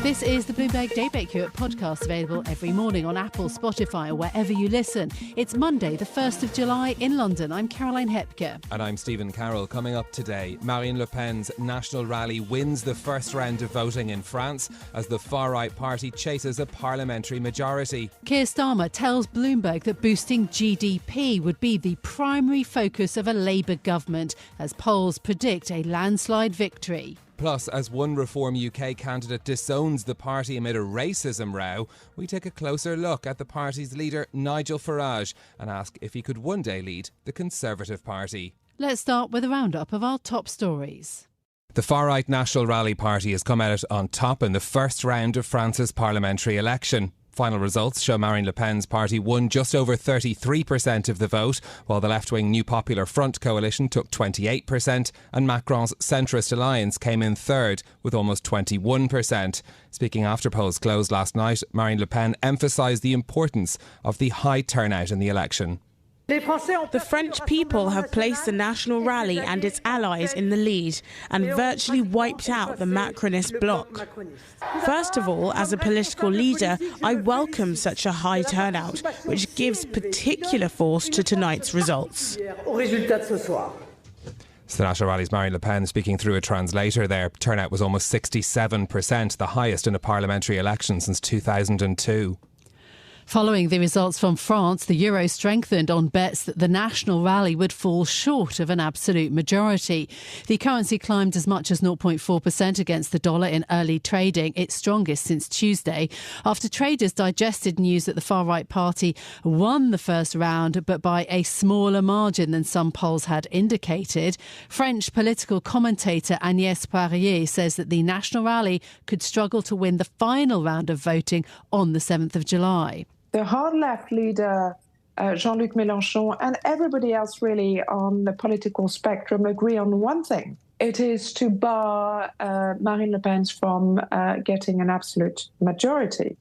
This is the Bloomberg Daybreak podcast, available every morning on Apple, Spotify or wherever you listen. It's Monday, the 1st of July in London. I'm Caroline Hepker. And I'm Stephen Carroll. Coming up today, Marine Le Pen's national rally wins the first round of voting in France as the far-right party chases a parliamentary majority. Keir Starmer tells Bloomberg that boosting GDP would be the primary focus of a Labour government as polls predict a landslide victory. Plus, as one Reform UK candidate disowns the party amid a racism row, we take a closer look at the party's leader, Nigel Farage, and ask if he could one day lead the Conservative Party. Let's start with a roundup of our top stories. The far-right National Rally Party has come out on top in the first round of France's parliamentary election. Final results show Marine Le Pen's party won just over 33% of the vote, while the left-wing New Popular Front coalition took 28%, and Macron's centrist alliance came in third with almost 21%. Speaking after polls closed last night, Marine Le Pen emphasised the importance of the high turnout in the election. The French people have placed the National Rally and its allies in the lead and virtually wiped out the Macronist bloc. First of all, as a political leader, I welcome such a high turnout, which gives particular force to tonight's results. So the National Rally's Marine Le Pen speaking through a translator there. Turnout was almost 67%, the highest in a parliamentary election since 2002. Following the results from France, the euro strengthened on bets that the national rally would fall short of an absolute majority. The currency climbed as much as 0.4% against the dollar in early trading, its strongest since Tuesday, after traders digested news that the far-right party won the first round, but by a smaller margin than some polls had indicated. French political commentator Agnès Farages says that the national rally could struggle to win the final round of voting on the 7th of July. The hard left leader, Jean-Luc Mélenchon, and everybody else really on the political spectrum agree on one thing. It is to bar Marine Le Pen from getting an absolute majority.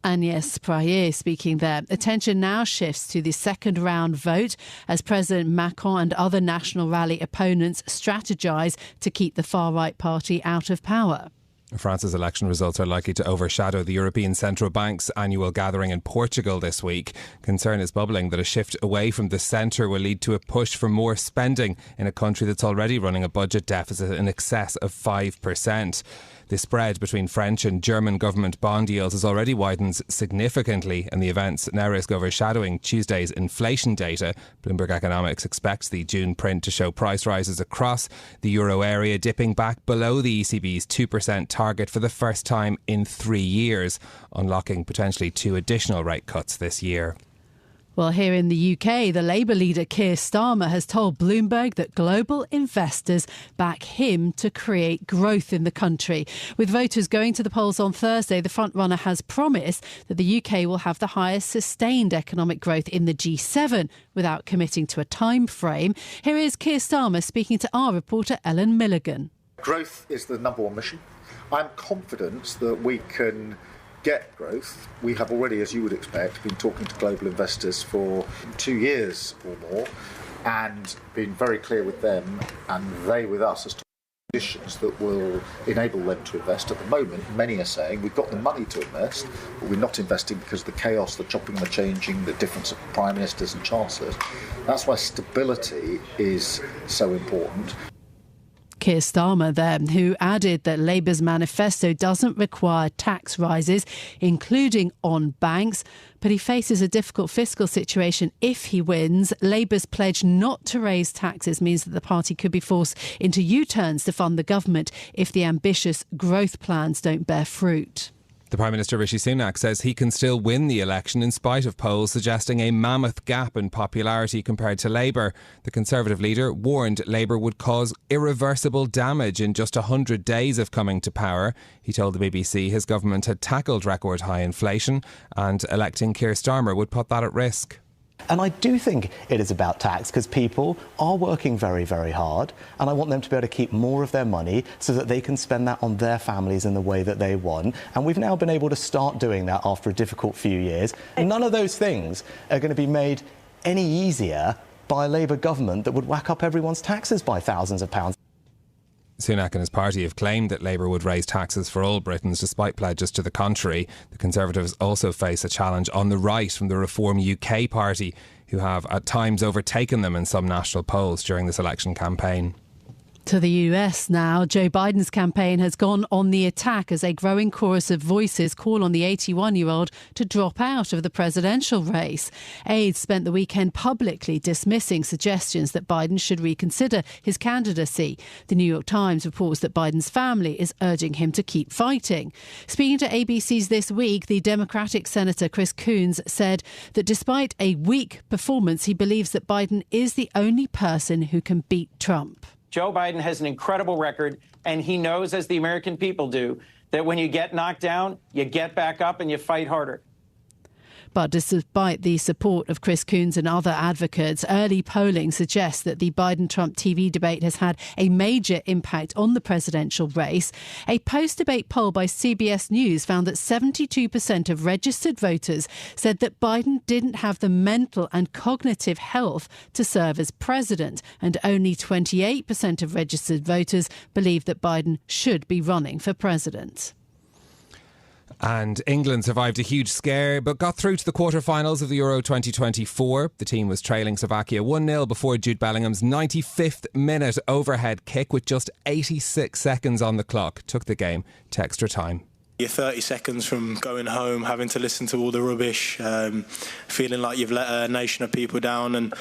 Agnès Farages speaking there. Attention now shifts to the second round vote as President Macron and other National Rally opponents strategise to keep the far-right party out of power. France's election results are likely to overshadow the European Central Bank's annual gathering in Portugal this week. Concern is bubbling that a shift away from the centre will lead to a push for more spending in a country that's already running a budget deficit in excess of 5%. The spread between French and German government bond yields has already widened significantly, and the events now risk overshadowing Tuesday's inflation data. Bloomberg Economics expects the June print to show price rises across the euro area dipping back below the ECB's 2% target for the first time in 3 years, unlocking potentially 2 additional rate cuts this year. Well, here in the UK, the Labour leader Keir Starmer has told Bloomberg that global investors back him to create growth in the country. With voters going to the polls on Thursday, the frontrunner has promised that the UK will have the highest sustained economic growth in the G7 without committing to a time frame. Here is Keir Starmer speaking to our reporter Ellen Milligan. Growth is the number one mission. I'm confident that we can get growth. We have already, as you would expect, been talking to global investors for 2 years or more and been very clear with them and they with us as to conditions that will enable them to invest. At the moment, many are saying we've got the money to invest, but we're not investing because of the chaos, the chopping and the changing, the difference of prime ministers and chancellors. That's why stability is so important. Keir Starmer there, who added that Labour's manifesto doesn't require tax rises, including on banks, but he faces a difficult fiscal situation if he wins. Labour's pledge not to raise taxes means that the party could be forced into U-turns to fund the government if the ambitious growth plans don't bear fruit. The Prime Minister Rishi Sunak says he can still win the election in spite of polls suggesting a mammoth gap in popularity compared to Labour. The Conservative leader warned Labour would cause irreversible damage in just 100 days of coming to power. He told the BBC his government had tackled record high inflation and electing Keir Starmer would put that at risk. And I do think it is about tax because people are working very, very hard and I want them to be able to keep more of their money so that they can spend that on their families in the way that they want. And we've now been able to start doing that after a difficult few years. None of those things are going to be made any easier by a Labour government that would whack up everyone's taxes by thousands of pounds. Sunak and his party have claimed that Labour would raise taxes for all Britons despite pledges to the contrary. The Conservatives also face a challenge on the right from the Reform UK party, who have at times overtaken them in some national polls during this election campaign. To the US now, Joe Biden's campaign has gone on the attack as a growing chorus of voices call on the 81-year-old to drop out of the presidential race. Aides spent the weekend publicly dismissing suggestions that Biden should reconsider his candidacy. The New York Times reports that Biden's family is urging him to keep fighting. Speaking to ABC's This Week, the Democratic Senator Chris Coons said that despite a weak performance, he believes that Biden is the only person who can beat Trump. Joe Biden has an incredible record, and he knows, as the American people do, that when you get knocked down, you get back up and you fight harder. But despite the support of Chris Coons and other advocates, early polling suggests that the Biden-Trump TV debate has had a major impact on the presidential race. A post-debate poll by CBS News found that 72% of registered voters said that Biden didn't have the mental and cognitive health to serve as president, and only 28% of registered voters believe that Biden should be running for president. And England survived a huge scare but got through to the quarter-finals of the Euro 2024. The team was trailing Slovakia 1-0 before Jude Bellingham's 95th minute overhead kick with just 86 seconds on the clock took the game to extra time. You're 30 seconds from going home, having to listen to all the rubbish, feeling like you've let a nation of people down, and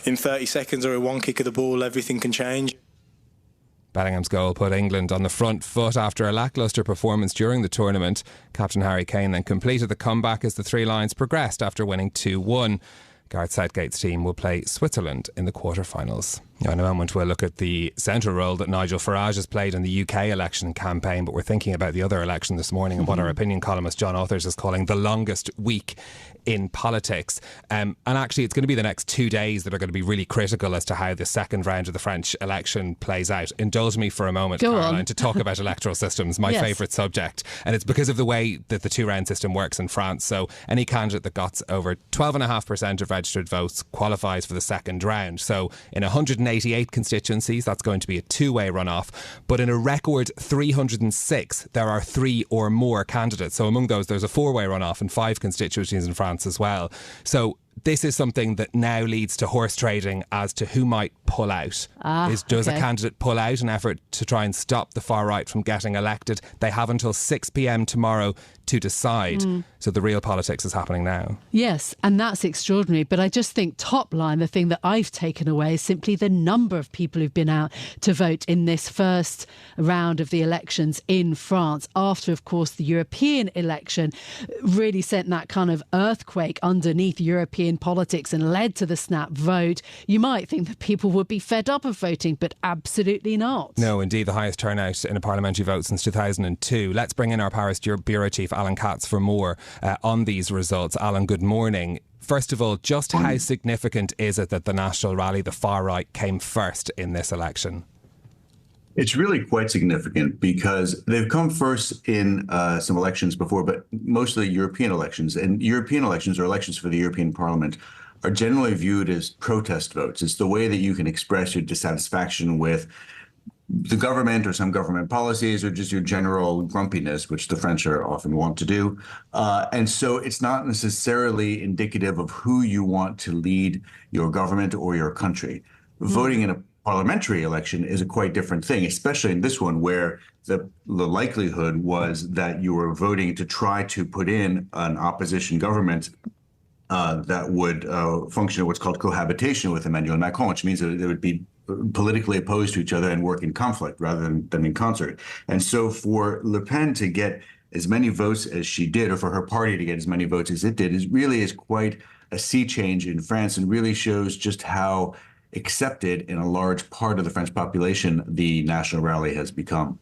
in 30 seconds or one kick of the ball, everything can change. Bellingham's goal put England on the front foot after a lacklustre performance during the tournament. Captain Harry Kane then completed the comeback as the Three Lions progressed after winning 2-1. Gareth Southgate's team will play Switzerland in the quarter-finals. Now, in a moment we'll look at the central role that Nigel Farage has played in the UK election campaign, but we're thinking about the other election this morning and what our opinion columnist John Authers is calling the longest week in politics. And actually it's going to be the next 2 days that are going to be really critical as to how the second round of the French election plays out. Indulge me for a moment, Caroline, to talk about electoral systems, my favourite subject. And it's because of the way that the two-round system works in France. So any candidate that got over 12.5% of registered votes qualifies for the second round. So in 188 constituencies, that's going to be a two-way runoff. But in a record 306, there are three or more candidates. So among those, there's a four-way runoff in 5 constituencies in France as well. So this is something that now leads to horse trading as to who might pull out. Does a candidate pull out in an effort to try and stop the far right from getting elected? They have until 6 p.m. tomorrow to decide. So the real politics is happening now. Yes, and that's extraordinary. But I just think top line, the thing that I've taken away is simply the number of people who've been out to vote in this first round of the elections in France after, of course, the European election really sent that kind of earthquake underneath European politics and led to the snap vote. You might think that people would be fed up of voting, but absolutely not. No, indeed, the highest turnout in a parliamentary vote since 2002. Let's bring in our Paris Bureau Chief, Alan Katz, for more on these results. Alan, good morning. First of all, just how significant is it that the National Rally, the far right, came first in this election? It's really quite significant because they've come first in some elections before, but mostly European elections. And European elections, or elections for the European Parliament, are generally viewed as protest votes. It's the way that you can express your dissatisfaction with the government or some government policies, or just your general grumpiness, which the French are often wont to do. And so it's not necessarily indicative of who you want to lead your government or your country. Voting in a parliamentary election is a quite different thing, especially in this one, where the likelihood was that you were voting to try to put in an opposition government that would function at what's called cohabitation with Emmanuel Macron, which means that they would be politically opposed to each other and work in conflict rather than in concert. And so for Le Pen to get as many votes as she did, or for her party to get as many votes as it did, is quite a sea change in France, and really shows just how accepted in a large part of the French population the National Rally has become.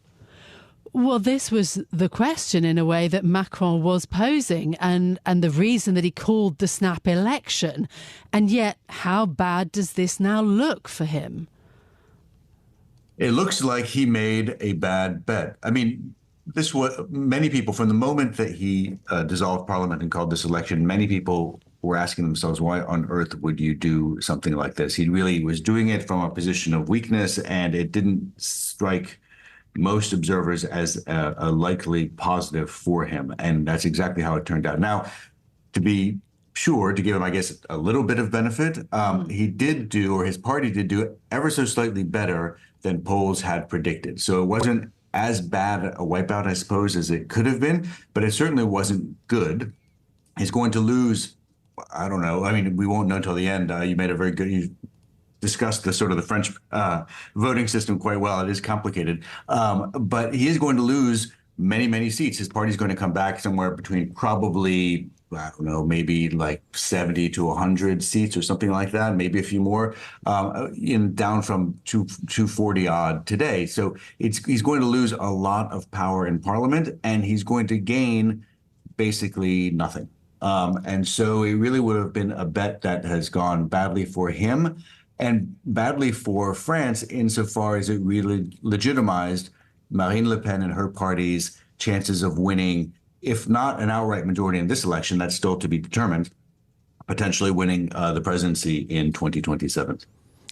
Well, this was the question in a way that Macron was posing, and the reason that he called the snap election. And yet, how bad does this now look for him? It looks like he made a bad bet. I mean, this was many people, from the moment that he dissolved Parliament and called this election, many people were asking themselves, why on earth would you do something like this? He really was doing it from a position of weakness, and it didn't strike most observers as a likely positive for him. And that's exactly how it turned out. Now, to be sure, to give him, I guess, a little bit of benefit, he did do, or his party did do, ever so slightly better than polls had predicted. So it wasn't as bad a wipeout, I suppose, as it could have been, but it certainly wasn't good. He's going to lose, I don't know. I mean, we won't know until the end. You discussed the sort of the French voting system quite well. It is complicated, but he is going to lose many, many seats. His party's going to come back somewhere between probably, I don't know, maybe like 70 to 100 seats or something like that, maybe a few more, down from 240 odd today. So he's going to lose a lot of power in parliament, and he's going to gain basically nothing. And so it really would have been a bet that has gone badly for him and badly for France insofar as it really legitimized Marine Le Pen and her party's chances of winning, if not an outright majority in this election, that's still to be determined, potentially winning the presidency in 2027.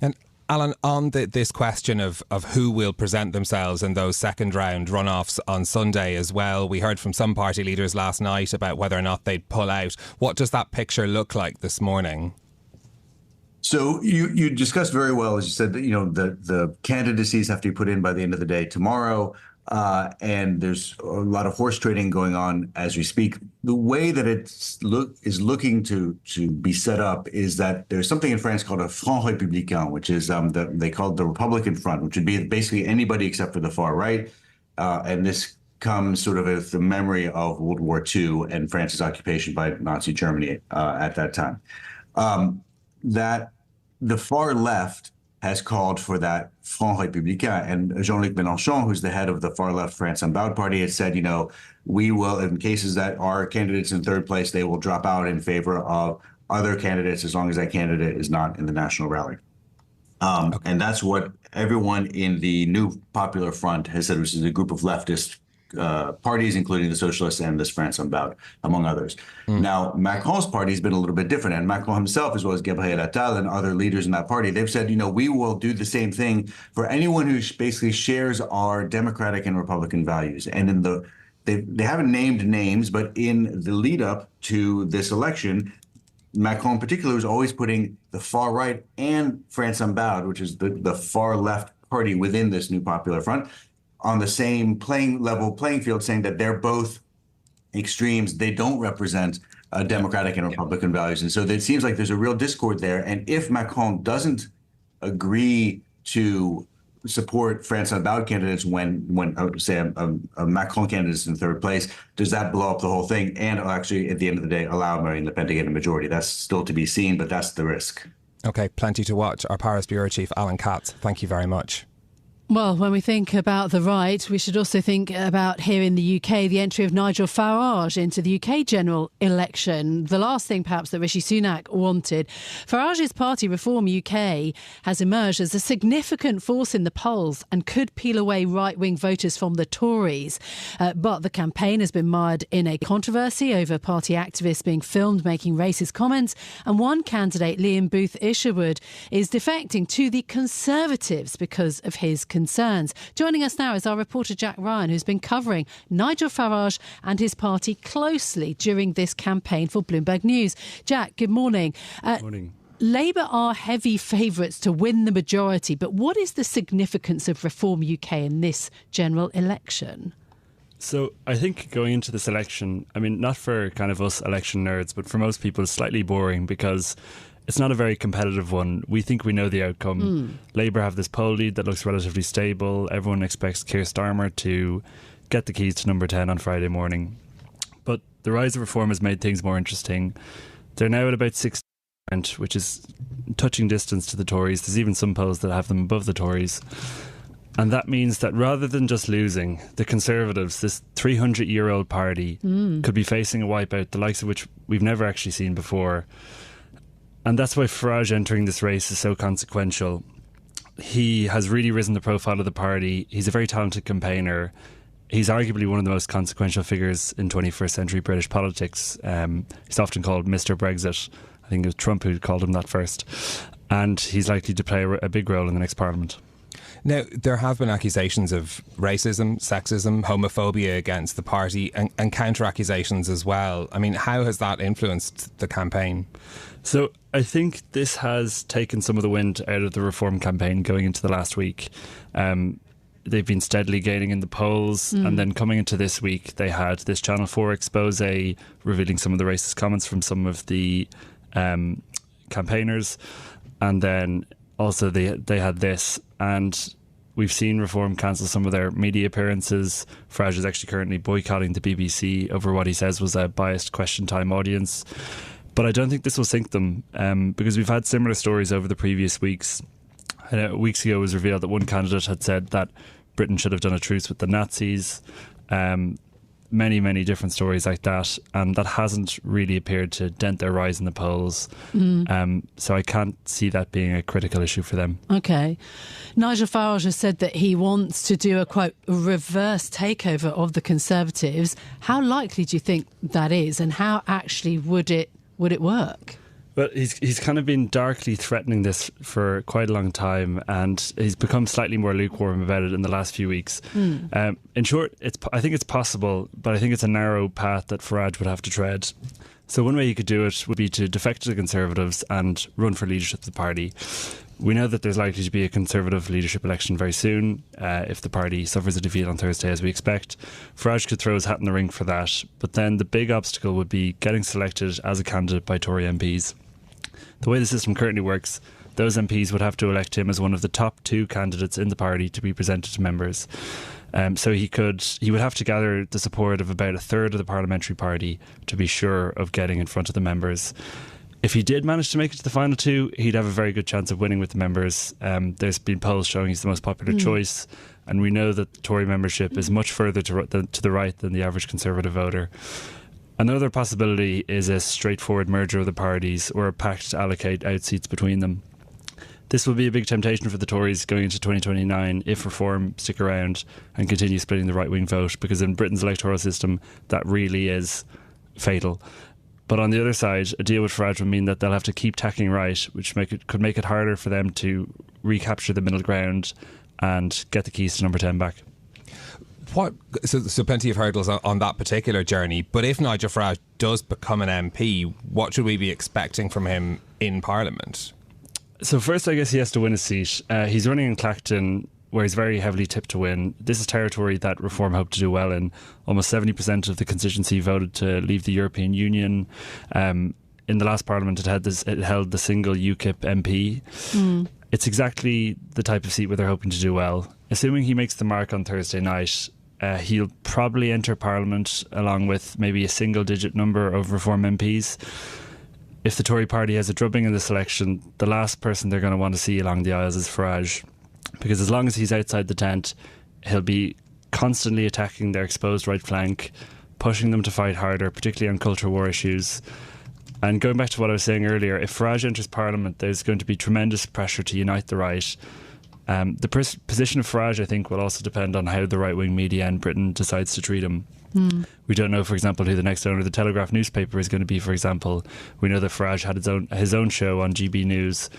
And Alan, on this question of who will present themselves in those second round runoffs on Sunday as well, we heard from some party leaders last night about whether or not they'd pull out. What does that picture look like this morning? So you discussed very well, as you said, that the candidacies have to be put in by the end of the day tomorrow, and there's a lot of horse trading going on as we speak. The way that is looking to be set up is that there's something in France called a Front Républicain, which is they call it the Republican Front, which would be basically anybody except for the far right, and this comes sort of as the memory of World War II and France's occupation by Nazi Germany at that time. That the far left has called for that Front Républicain, and Jean-Luc Mélenchon, who's the head of the far left France Unbowed party, has said, we will, in cases that are candidates in third place, they will drop out in favor of other candidates as long as that candidate is not in the National Rally. Okay. And that's what everyone in the new Popular Front has said, which is a group of leftist parties, including the Socialists and this France Unbowed, among others. Now, Macron's party has been a little bit different, and Macron himself, as well as Gabriel Attal and other leaders in that party, they've said, we will do the same thing for anyone who basically shares our democratic and Republican values. And they haven't named names, but in the lead up to this election, Macron in particular was always putting the far right and France Unbowed, which is the far left party within this new Popular Front, on the same playing field, saying that they're both extremes. They don't represent democratic and Republican values. And so it seems like there's a real discord there. And if Macron doesn't agree to support France Unbowed candidates when say a Macron candidate is in third place, does that blow up the whole thing and actually at the end of the day allow Marine Le Pen to get a majority? That's still to be seen, but that's the risk. Okay, plenty to watch. Our Paris Bureau Chief Alan Katz, thank you very much. Well, when we think about the right, we should also think about here in the UK, the entry of Nigel Farage into the UK general election. The last thing perhaps that Rishi Sunak wanted. Farage's party Reform UK has emerged as a significant force in the polls and could peel away right-wing voters from the Tories. But the campaign has been mired in a controversy over party activists being filmed making racist comments. And one candidate, Liam Booth Isherwood, is defecting to the Conservatives because of his concerns. Joining us now is our reporter Jack Ryan, who's been covering Nigel Farage and his party closely during this campaign for Bloomberg News. Jack, good morning. Morning. Labour are heavy favourites to win the majority, but what is the significance of Reform UK in this general election? So I think going into this election, I mean, not for kind of us election nerds, but for most people, it's slightly boring because it's not a very competitive one. We think we know the outcome. Labour have this poll lead that looks relatively stable. Everyone expects Keir Starmer to get the keys to number 10 on Friday morning. But the rise of Reform has made things more interesting. They're now at about 60%, which is touching distance to the Tories. There's even some polls that have them above the Tories. And that means that rather than just losing, the Conservatives, this 300-year-old party, could be facing a wipeout, the likes of which we've never actually seen before. And that's why Farage entering this race is so consequential. He has really risen the profile of the party. He's a very talented campaigner. He's arguably one of the most consequential figures in 21st century British politics. He's often called Mr. Brexit. I think it was Trump who called him that first. And he's likely to play a big role in the next parliament. Now, there have been accusations of racism, sexism, homophobia against the party and counter-accusations as well. I mean, how has that influenced the campaign? So I think this has taken some of the wind out of the Reform campaign going into the last week. They've been steadily gaining in the polls, and then coming into this week, they had this Channel 4 expose revealing some of the racist comments from some of the campaigners, and then also they had this, and we've seen Reform cancel some of their media appearances. Farage is actually currently boycotting the BBC over what he says was a biased question time audience. But I don't think this will sink them, because we've had similar stories over the previous weeks. Weeks ago it was revealed that one candidate had said that Britain should have done a truce with the Nazis. Many different stories like that, and that hasn't really appeared to dent their rise in the polls. So I can't see that being a critical issue for them. OK. Nigel Farage has said that he wants to do a, quote, reverse takeover of the Conservatives. How likely do you think that is, and how actually would it work? Well, he's kind of been darkly threatening this for quite a long time, and he's become slightly more lukewarm about it in the last few weeks. In short, I think it's possible, but I think it's a narrow path that Farage would have to tread. So one way he could do it would be to defect to the Conservatives and run for leadership of the party. We know that there's likely to be a Conservative leadership election very soon, if the party suffers a defeat on Thursday, as we expect. Farage could throw his hat in the ring for that, but then the big obstacle would be getting selected as a candidate by Tory MPs. The way the system currently works, those MPs would have to elect him as one of the top 2 candidates in the party to be presented to members. So he would have to gather the support of about a third of the parliamentary party to be sure of getting in front of the members. If he did manage to make it to the final 2, he'd have a very good chance of winning with the members. There's been polls showing he's the most popular choice, and we know that the Tory membership is much further to the right than the average Conservative voter. Another possibility is a straightforward merger of the parties, or a pact to allocate out seats between them. This will be a big temptation for the Tories going into 2029 if Reform stick around and continue splitting the right-wing vote, because in Britain's electoral system that really is fatal. But on the other side, a deal with Farage would mean that they'll have to keep tacking right, which could make it harder for them to recapture the middle ground and get the keys to number 10 back. So plenty of hurdles on that particular journey. But if Nigel Farage does become an MP, what should we be expecting from him in Parliament? So first, I guess he has to win a seat. He's running in Clacton, where he's very heavily tipped to win. This is territory that Reform hope to do well in. Almost 70% of the constituency voted to leave the European Union. In the last Parliament, it held the single UKIP MP. It's exactly the type of seat where they're hoping to do well. Assuming he makes the mark on Thursday night, he'll probably enter Parliament along with maybe a single-digit number of Reform MPs. If the Tory party has a drubbing in this election, the last person they're going to want to see along the aisles is Farage. Because as long as he's outside the tent, he'll be constantly attacking their exposed right flank, pushing them to fight harder, particularly on culture war issues. And going back to what I was saying earlier, if Farage enters Parliament, there's going to be tremendous pressure to unite the right. The position of Farage, I think, will also depend on how the right-wing media in Britain decides to treat him. We don't know, for example, who the next owner of the Telegraph newspaper is going to be, for example. We know that Farage had his own show on GB News.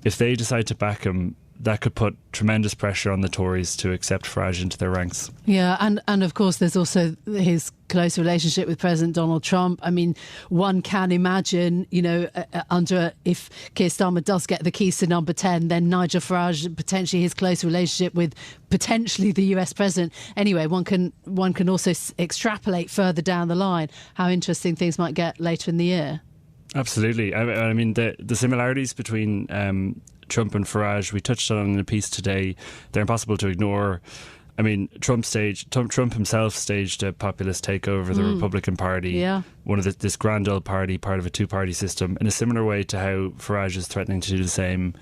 If they decide to back him, that could put tremendous pressure on the Tories to accept Farage into their ranks. Yeah, and of course there's also his close relationship with President Donald Trump. I mean, one can imagine, if Keir Starmer does get the keys to number 10, then Nigel Farage, potentially his close relationship with potentially the US president. Anyway, one can also extrapolate further down the line how interesting things might get later in the year. Absolutely. I mean, the similarities between Trump and Farage, we touched on in a piece today. They're impossible to ignore. I mean, Trump himself staged a populist takeover of the Republican Party, one of this grand old party, part of a two-party system, in a similar way to how Farage is threatening to do the same.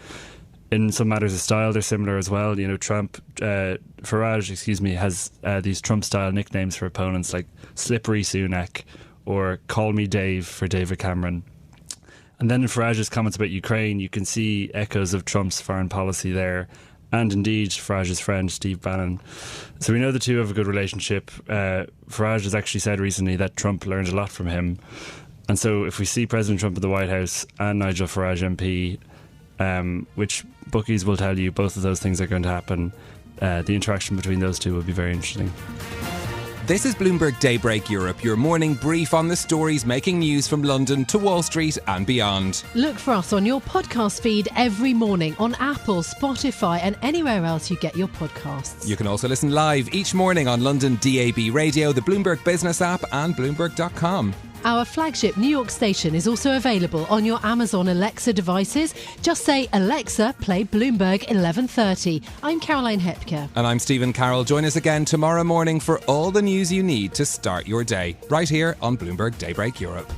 In some matters of style, they're similar as well. Farage, has these Trump-style nicknames for opponents like Slippery Sunak or Call Me Dave for David Cameron. And then in Farage's comments about Ukraine, you can see echoes of Trump's foreign policy there, and indeed Farage's friend Steve Bannon. So we know the two have a good relationship. Farage has actually said recently that Trump learned a lot from him. And so if we see President Trump in the White House and Nigel Farage MP, which bookies will tell you both of those things are going to happen. The interaction between those two will be very interesting. This is Bloomberg Daybreak Europe, your morning brief on the stories making news from London to Wall Street and beyond. Look for us on your podcast feed every morning on Apple, Spotify and anywhere else you get your podcasts. You can also listen live each morning on London DAB Radio, the Bloomberg Business app and Bloomberg.com. Our flagship New York station is also available on your Amazon Alexa devices. Just say, Alexa, play Bloomberg 1130. I'm Caroline Hepker. And I'm Stephen Carroll. Join us again tomorrow morning for all the news you need to start your day, right here on Bloomberg Daybreak Europe.